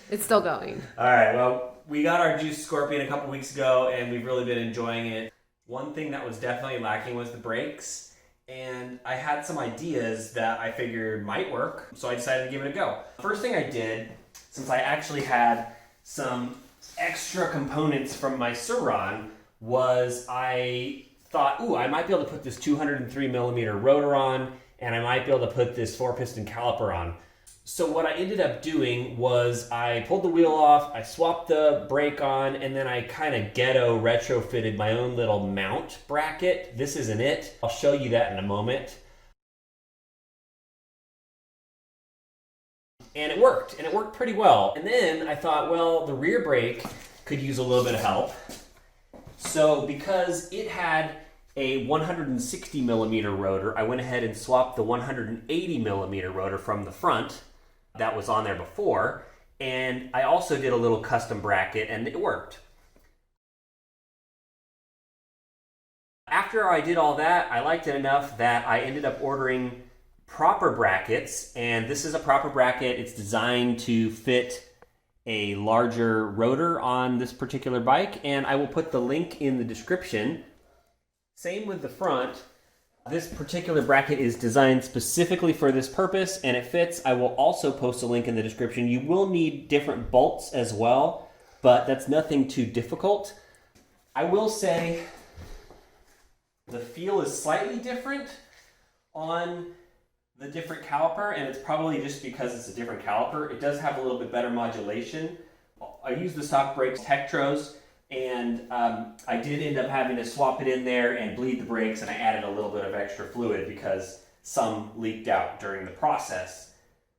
It's still going. All right, well, we got our Juice Scorpion a couple weeks ago, and we've really been enjoying it. One thing that was definitely lacking was the brakes, and I had some ideas that I figured might work, so I decided to give it a go. First thing I did, since I actually had some extra components from my Sur-Ron, was I thought, ooh, I might be able to put this 203mm rotor on, and I might be able to put this 4-piston caliper on. So what I ended up doing was I pulled the wheel off, I swapped the brake on, and then I kind of ghetto retrofitted my own little mount bracket. This isn't it. I'll show you that in a moment. And it worked pretty well. And then I thought, well, the rear brake could use a little bit of help. So because it had a 160mm rotor, I went ahead and swapped the 180mm rotor from the front that was on there before, and I also did a little custom bracket, and it worked. After I did all that, I liked it enough that I ended up ordering proper brackets, and this is a proper bracket. It's designed to fit a larger rotor on this particular bike, and I will put the link in the description. Same with the front. This particular bracket is designed specifically for this purpose, and it fits. I will also post a link in the description. You will need different bolts as well, but that's nothing too difficult. I will say the feel is slightly different on the different caliper, and it's probably just because it's a different caliper. It does have a little bit better modulation. I use the stock brakes, Tektros, and I did end up having to swap it in there and bleed the brakes, and I added a little bit of extra fluid because some leaked out during the process.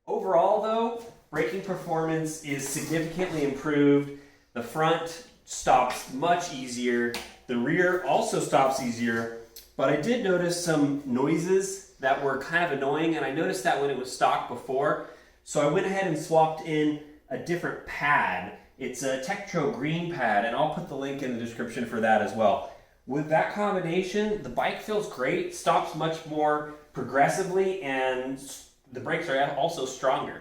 Overall though, braking performance is significantly improved. The front stops much easier. The rear also stops easier, but I did notice some noises that were kind of annoying, and I noticed that when it was stock before. So I went ahead and swapped in a different pad. It's a Tektro green pad, and I'll put the link in the description for that as well. With that combination, the bike feels great, stops much more progressively, and the brakes are also stronger.